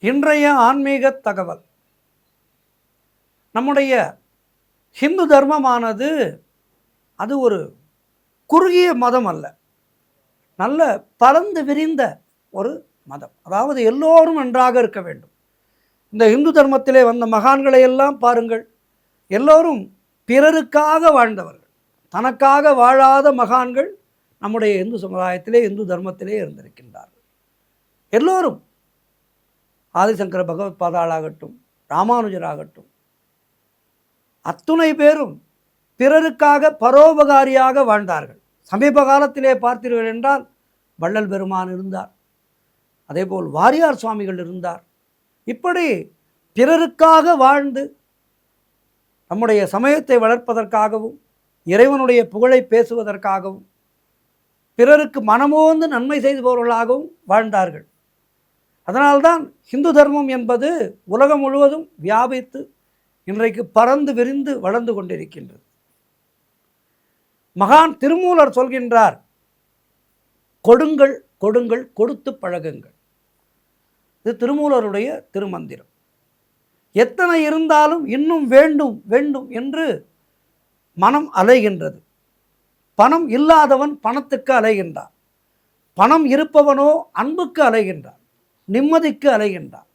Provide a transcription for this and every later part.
இன்றைய ஆன்மீக தகவல். நம்முடைய ஹிந்து தர்மமானது அது ஒரு குறுகிய மதம் அல்ல, நல்ல பரந்து விரிந்த ஒரு மதம். அதாவது எல்லோரும் நன்றாக இருக்க வேண்டும். இந்த இந்து தர்மத்திலே வந்த மகான்களை எல்லாம் பாருங்கள், எல்லோரும் பிறருக்காக வாழ்ந்தவர்கள். தனக்காக வாழாத மகான்கள் நம்முடைய இந்து சமுதாயத்திலே இந்து தர்மத்திலே இருந்திருக்கின்றார்கள். எல்லோரும் ஆதிசங்கர பகவத் பாதாளாகட்டும், ராமானுஜராகட்டும், அத்துணை பேரும் பிறருக்காக பரோபகாரியாக வாழ்ந்தார்கள். சமீப காலத்திலே பார்த்தீர்கள் என்றால் வள்ளல் பெருமான் இருந்தார், அதேபோல் வாரியார் சுவாமிகள் இருந்தார். இப்படி பிறருக்காக வாழ்ந்து நம்முடைய சமயத்தை வளர்ப்பதற்காகவும் இறைவனுடைய புகழை பேசுவதற்காகவும் பிறருக்கு மனமோந்து நன்மை செய்தவர்களாகவும் வாழ்ந்தார்கள். அதனால்தான் ஹிந்து தர்மம் என்பது உலகம் முழுவதும் வியாபித்து இன்றைக்கு பறந்து விரிந்து வளர்ந்து கொண்டிருக்கின்றது. மகான் திருமூலர் சொல்கின்றார், கொடுங்கள் கொடுங்கள் கொடுத்து பழகுங்கள். இது திருமூலருடைய திருமந்திரம். எத்தனை இருந்தாலும் இன்னும் வேண்டும் வேண்டும் என்று மனம் அலைகின்றது. பணம் இல்லாதவன் பணத்துக்கு அலைகின்றான், பணம் இருப்பவனோ அன்புக்கு அலைகின்றான், நிம்மதிக்கு அலைகின்றான்.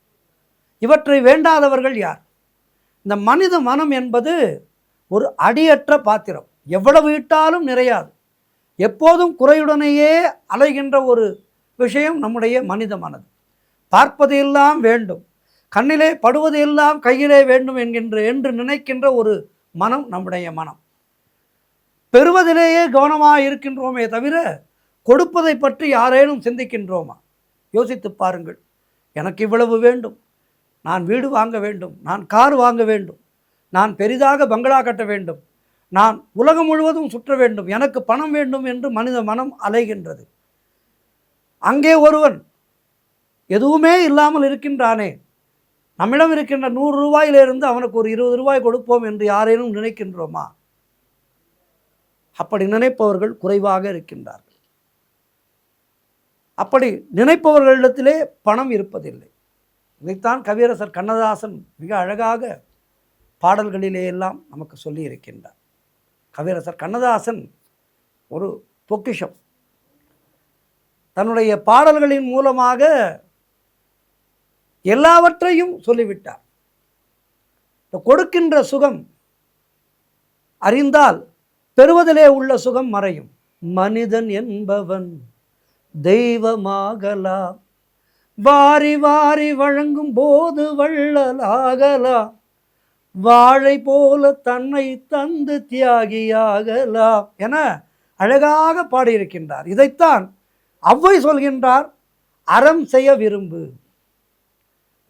இவற்றை வேண்டாதவர்கள் யார்? இந்த மனித மனம் என்பது ஒரு அடியற்ற பாத்திரம், எவ்வளவு இட்டாலும் நிறையாது. எப்போதும் குறையுடனேயே அலைகின்ற ஒரு விஷயம் நம்முடைய மனித மனது. பார்ப்பது எல்லாம் வேண்டும், கண்ணிலே படுவது எல்லாம் கையிலே வேண்டும் என்று நினைக்கின்ற ஒரு மனம் நம்முடைய மனம். பெறுவதிலேயே கவனமாக இருக்கின்றோமே தவிர கொடுப்பதை பற்றி யாரேனும் சிந்திக்கின்றோமா? யோசித்து பாருங்கள். எனக்கு இவ்வளவு வேண்டும், நான் வீடு வாங்க வேண்டும், நான் கார் வாங்க வேண்டும், நான் பெரிதாக பங்களா கட்ட வேண்டும், நான் உலகம் முழுவதும் சுற்ற வேண்டும், எனக்கு பணம் வேண்டும் என்று மனித மனம் அலைகின்றது. அங்கே ஒருவன் எதுவுமே இல்லாமல் இருக்கின்றானே, நம்மிடம் இருக்கின்ற 100 ரூபாயிலிருந்து அவனுக்கு ஒரு 20 ரூபாய் கொடுப்போம் என்று யாரேனும் நினைக்கின்றோமா? அப்படி நினைப்பவர்கள் குறைவாக இருக்கின்றார்கள். அப்படி நினைப்பவர்களிடத்திலே பணம் இருப்பதில்லை. இதைத்தான் கவியரசர் கண்ணதாசன் மிக அழகாக பாடல்களிலே எல்லாம் நமக்கு சொல்லி இருக்கின்றார். கவியரசர் கண்ணதாசன் ஒரு பொக்கிஷம். தன்னுடைய பாடல்களின் மூலமாக எல்லாவற்றையும் சொல்லிவிட்டார். கொடுக்கின்ற சுகம் அறிந்தால் பெறுவதிலே உள்ள சுகம் மறையும். மனிதன் என்பவன் தெய்வமாகலாம், வாரி வாரி வழங்கும் போது வள்ளலாகலாம், வாழை போல தன்னை தந்து தியாகியாகலாம் என அழகாக பாடியிருக்கின்றார். இதைத்தான் ஔவை சொல்கின்றார், அறம் செய்ய விரும்பு.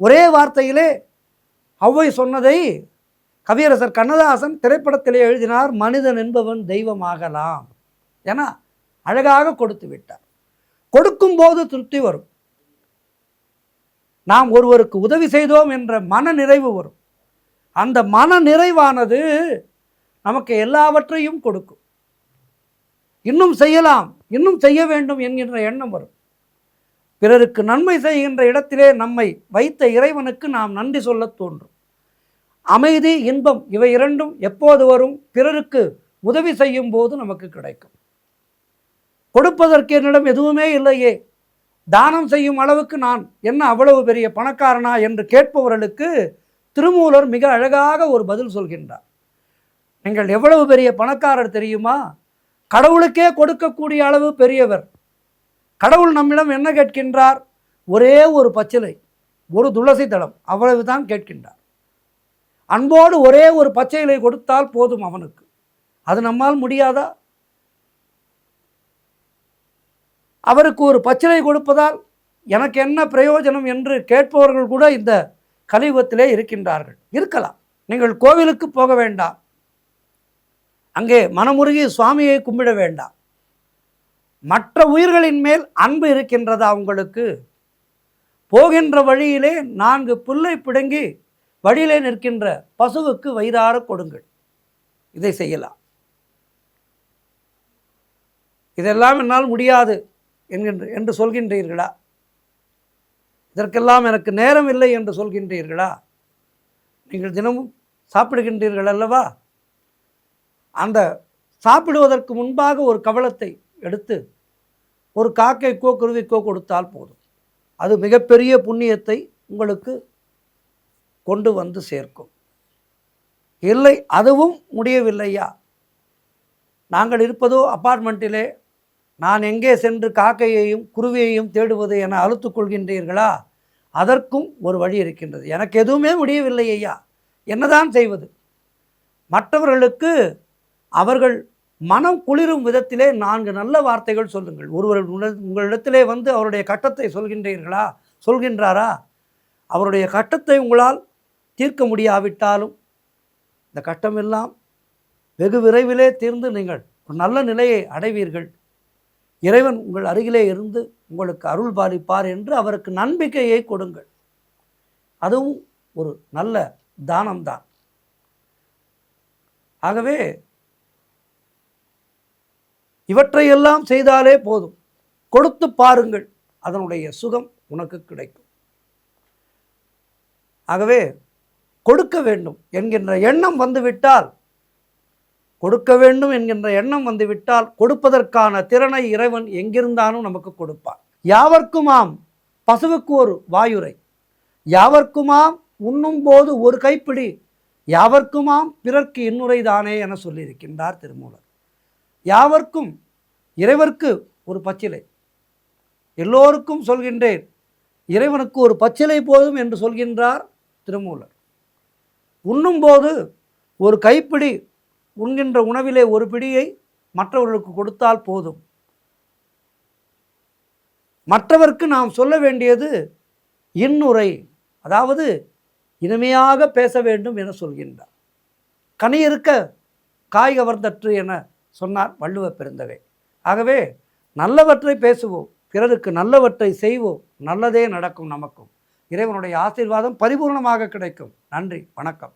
ஒரே வார்த்தையிலே ஔவை சொன்னதை கவியரசர் கண்ணதாசன் திரைப்படத்திலே எழுதினார். மனிதன் என்பவன் தெய்வமாகலாம் என அழகாக கொடுத்து விட்டார். கொடுக்கும்போது திருப்தி வரும், நாம் ஒருவருக்கு உதவி செய்தோம் என்ற மன நிறைவு வரும். அந்த மன நிறைவானது நமக்கு எல்லாவற்றையும் கொடுக்கும். இன்னும் செய்யலாம், இன்னும் செய்ய வேண்டும் என்கின்ற எண்ணம் வரும். பிறருக்கு நன்மை செய்கின்ற இடத்திலே நம்மை வைத்த இறைவனுக்கு நாம் நன்றி சொல்ல தோன்றும். அமைதி, இன்பம் இவை இரண்டும் எப்போது வரும்? பிறருக்கு உதவி செய்யும் போது நமக்கு கிடைக்கும். கொடுப்பதற்கு என்னிடம் எதுவுமே இல்லையே, தானம் செய்யும் அளவுக்கு நான் என்ன அவ்வளவு பெரிய பணக்காரனா என்று கேட்பவர்களுக்கு திருமூலர் மிக அழகாக ஒரு பதில் சொல்கின்றார். நீங்கள் எவ்வளவு பெரிய பணக்காரர் தெரியுமா? கடவுளுக்கே கொடுக்கக்கூடிய அளவு பெரியவர். கடவுள் நம்மிடம் என்ன கேட்கின்றார்? ஒரே ஒரு பச்சிலை, ஒரு துளசி தளம், அவ்வளவுதான் கேட்கின்றார். அன்போடு ஒரே ஒரு பச்சை இலை கொடுத்தால் போதும் அவனுக்கு. அது நம்மால் முடியாதா? அவருக்கு ஒரு பச்சிலை கொடுப்பதால் எனக்கு என்ன பிரயோஜனம் என்று கேட்பவர்கள் கூட இந்த கலியுகத்திலே இருக்கின்றார்கள். இருக்கலாம். நீங்கள் கோவிலுக்கு போக வேண்டாம், அங்கே மனமுருகி சுவாமியை கும்பிட வேண்டாம். மற்ற உயிர்களின் மேல் அன்பு இருக்கின்றதா உங்களுக்கு? போகின்ற வழியிலே 4 புல்லை பிடுங்கி வழியிலே நிற்கின்ற பசுவுக்கு வயிறார கொடுங்கள். இதை செய்யலாம். இதெல்லாம் என்னால் முடியாது என்று சொல்கின்றீர்களா? இதற்கெல்லாம் எனக்கு நேரம் இல்லை என்று சொல்கின்றீர்களா? நீங்கள் தினமும் சாப்பிடுகின்றீர்கள் அல்லவா? அந்த சாப்பிடுவதற்கு முன்பாக ஒரு கவளத்தை எடுத்து ஒரு காக்கைக்கோ குருவிக்கோ கொடுத்தால் போதும். அது மிகப்பெரிய புண்ணியத்தை உங்களுக்கு கொண்டு வந்து சேர்க்கும். இல்லை, அதுவும் முடியவில்லையா? நாங்கள் இருப்பதோ அப்பார்ட்மெண்ட்டிலே, நான் எங்கே சென்று காக்கையையும் குருவியையும் தேடுவது என அழுத்துக் கொள்கின்றீர்களா? அதற்கும் ஒரு வழி இருக்கின்றது. எனக்கு எதுவுமே முடியவில்லை ஐயா, என்னதான் செய்வது? மற்றவர்களுக்கு அவர்கள் மனம் குளிரும் விதத்திலே 4 நல்ல வார்த்தைகள் சொல்லுங்கள். ஒருவர் உங்களிடத்திலே வந்து அவருடைய கட்டத்தை சொல்கின்றாரா? அவருடைய கட்டத்தை உங்களால் தீர்க்க முடியாவிட்டாலும் இந்த கட்டமெல்லாம் வெகு விரைவிலே தீர்ந்து நீங்கள் ஒரு நல்ல நிலையை அடைவீர்கள். இறைவன் உங்கள் அருகிலே இருந்து உங்களுக்கு அருள் பாலிப்பார் என்று அவருக்கு நம்பிக்கையை கொடுங்கள். அதுவும் ஒரு நல்ல தானம்தான். ஆகவே இவற்றையெல்லாம் செய்தாலே போதும். கொடுத்து பாருங்கள், அதனுடைய சுகம் உனக்கு கிடைக்கும். ஆகவே கொடுக்க வேண்டும் என்கின்ற எண்ணம் வந்துவிட்டால் கொடுப்பதற்கான திறனை இறைவன் எங்கிருந்தாலும் நமக்கு கொடுப்பார். யாவர்க்குமாம் பசுவுக்கு ஒரு வாயுரை, யாவர்க்குமாம் உண்ணும் போது ஒரு கைப்பிடி, யாவர்க்குமாம் பிறர்க்கு இன்னுரை தானே என சொல்லியிருக்கின்றார் திருமூலர். யாவர்க்கும், இறைவருக்கு ஒரு பச்சிலை, எல்லோருக்கும் சொல்கின்றேன், இறைவனுக்கு ஒரு பச்சிலை போதும் என்று சொல்கின்றார் திருமூலர். உண்ணும்போது ஒரு கைப்பிடி, உண்கின்ற உணவிலே ஒரு பிடியை மற்றவர்களுக்கு கொடுத்தால் போதும். மற்றவர்க்கு நாம் சொல்ல வேண்டியது இன்னுரை, அதாவது இனிமையாக பேச வேண்டும் என சொல்கின்றார். கனி இருக்க காய் கவர்ந்தற்று என சொன்னார் வள்ளுவ பெருந்தகை. ஆகவே நல்லவற்றை பேசுவோம், பிறருக்கு நல்லவற்றை செய்வோம், நல்லதே நடக்கும். நமக்கும் இறைவனுடைய ஆசீர்வாதம் பரிபூர்ணமாக கிடைக்கும். நன்றி, வணக்கம்.